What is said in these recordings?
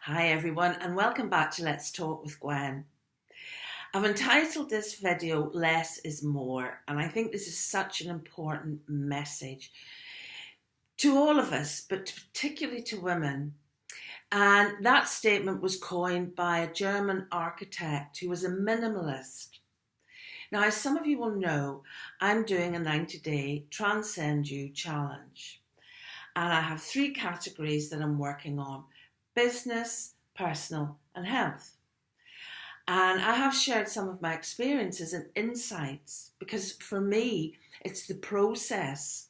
Hi everyone and welcome back to Let's Talk with Gwen. I've entitled this video Less is More, and I think this is such an important message to all of us, but particularly to women. And that statement was coined by a German architect who was a minimalist. Now, as some of you will know, I'm doing a 90-day Transcend You challenge. And I have 3 categories that I'm working on: business, personal, and health. And I have shared some of my experiences and insights because for me, it's the process.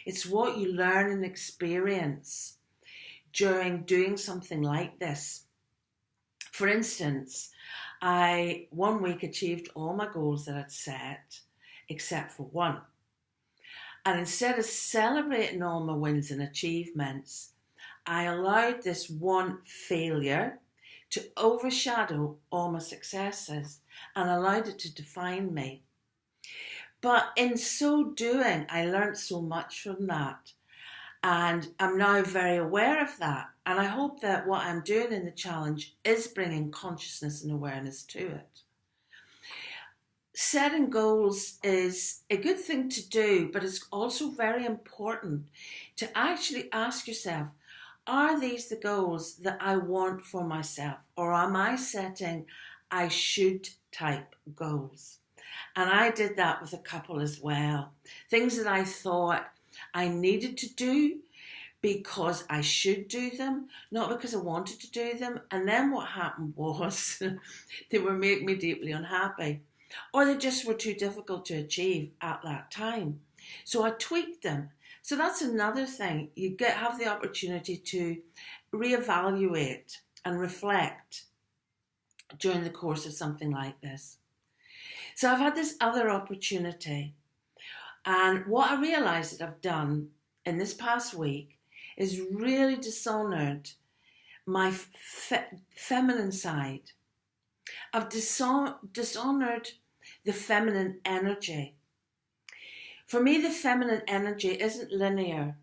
It's what you learn and experience during doing something like this. For instance, I one week achieved all my goals that I'd set, except for one. And instead of celebrating all my wins and achievements, I allowed this one failure to overshadow all my successes and allowed it to define me. But in so doing, I learned so much from that. And I'm now very aware of that. And I hope that what I'm doing in the challenge is bringing consciousness and awareness to it. Setting goals is a good thing to do, but it's also very important to actually ask yourself, are these the goals that I want for myself? Or am I setting I should type goals? And I did that with a couple as well. Things that I thought I needed to do because I should do them, not because I wanted to do them. And then what happened was they were making me deeply unhappy, or they just were too difficult to achieve at that time. So I tweaked them. So that's another thing. You have the opportunity to reevaluate and reflect during the course of something like this. So I've had this other opportunity. And what I realised that I've done in this past week is really dishonoured my feminine side. I've dishonoured the feminine energy. For me, the feminine energy isn't linear.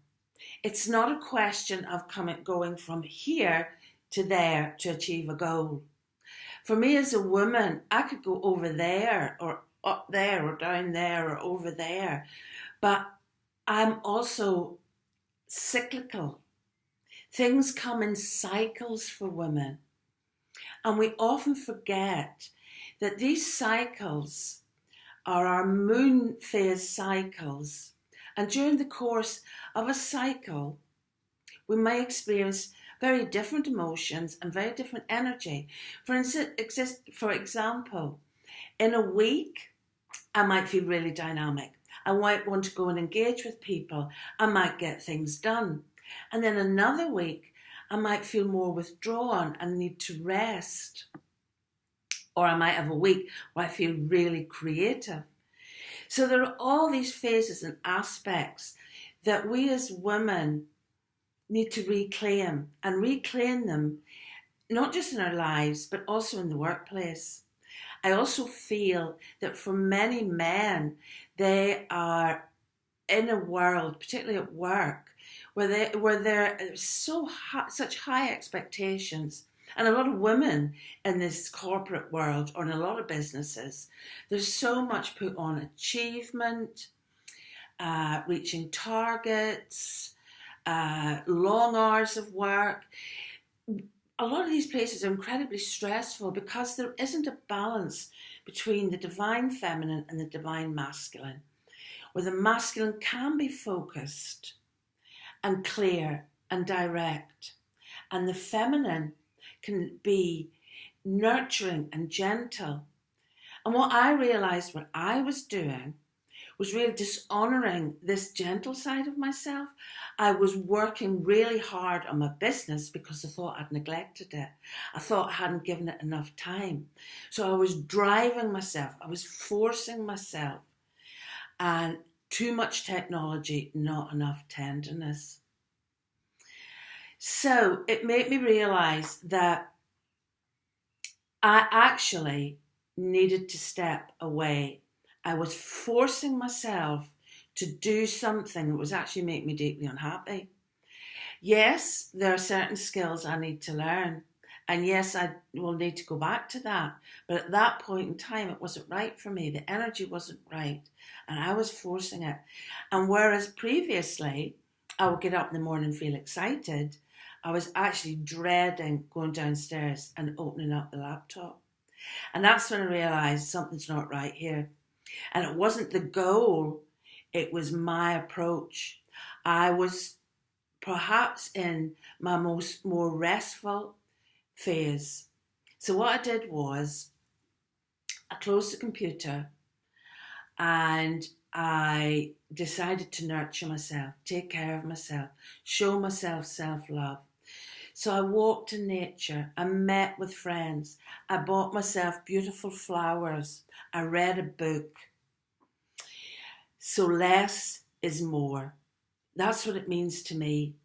It's not a question of going from here to there to achieve a goal. For me as a woman, I could go over there or up there or down there or over there. But I'm also cyclical. Things come in cycles for women. And we often forget that these cycles are our moon phase cycles. And during the course of a cycle, we may experience very different emotions and very different energy. For example, in a week, I might feel really dynamic. I might want to go and engage with people. I might get things done. And then another week, I might feel more withdrawn and need to rest. Or I might have a week where I feel really creative. So there are all these phases and aspects that we as women need to reclaim them, not just in our lives, but also in the workplace. I also feel that for many men, they are in a world, particularly at work, where there are such high expectations. And a lot of women in this corporate world or in a lot of businesses, there's so much put on achievement, reaching targets, long hours of work. A lot of these places are incredibly stressful because there isn't a balance between the divine feminine and the divine masculine, where the masculine can be focused and clear and direct, and the feminine can be nurturing and gentle. And what I realised what I was doing was really dishonouring this gentle side of myself. I was working really hard on my business because I thought I'd neglected it. I thought I hadn't given it enough time. So I was driving myself. I was forcing myself. And too much technology, not enough tenderness. So it made me realise that I actually needed to step away. I was forcing myself to do something that was actually making me deeply unhappy. Yes, there are certain skills I need to learn. And yes, I will need to go back to that. But at that point in time, it wasn't right for me. The energy wasn't right. And I was forcing it. And whereas previously, I would get up in the morning and feel excited, I was actually dreading going downstairs and opening up the laptop. And that's when I realised something's not right here. And it wasn't the goal, it was my approach. I was perhaps in my more restful phase. So what I did was I closed the computer and I decided to nurture myself, take care of myself, show myself self-love. So I walked in nature, I met with friends, I bought myself beautiful flowers, I read a book. So less is more. That's what it means to me.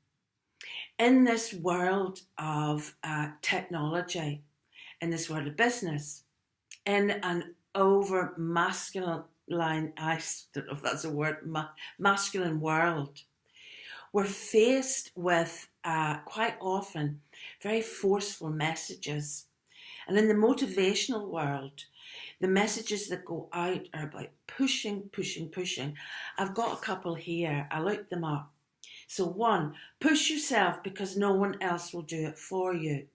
In this world of technology, in this world of business, in an over masculine, I don't know if that's a word, masculine world, we're faced with quite often very forceful messages. And in the motivational world, the messages that go out are about pushing, pushing, pushing. I've got a couple here. I looked them up. So 1, push yourself because no one else will do it for you.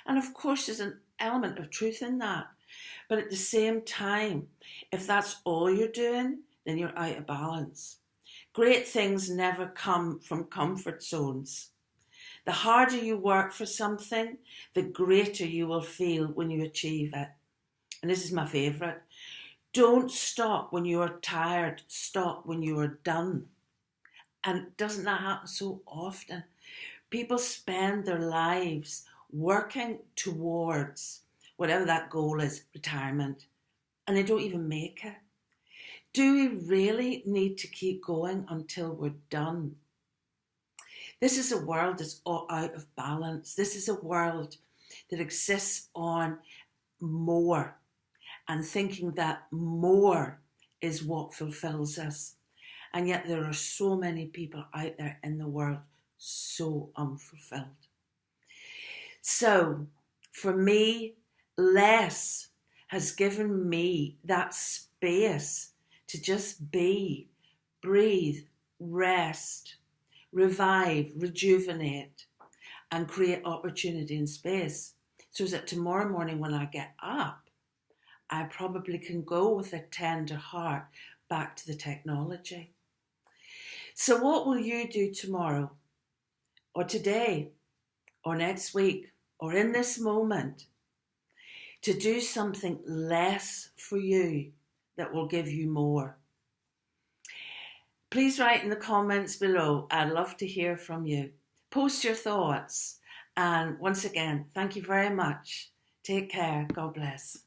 And of course, there's an element of truth in that. But at the same time, if that's all you're doing, then you're out of balance. Great things never come from comfort zones. The harder you work for something, the greater you will feel when you achieve it. And this is my favourite. Don't stop when you are tired, stop when you are done. And doesn't that happen so often? People spend their lives working towards whatever that goal is, retirement, and they don't even make it. Do we really need to keep going until we're done? This is a world that's all out of balance. This is a world that exists on more and thinking that more is what fulfills us. And yet there are so many people out there in the world so unfulfilled. So for me, less has given me that space to just be, breathe, rest, revive, rejuvenate, and create opportunity and space. So that tomorrow morning when I get up, I probably can go with a tender heart back to the technology. So what will you do tomorrow, or today, or next week, or in this moment, to do something less for you that will give you more? Please write in the comments below. I'd love to hear from you. Post your thoughts. And once again, thank you very much. Take care. God bless.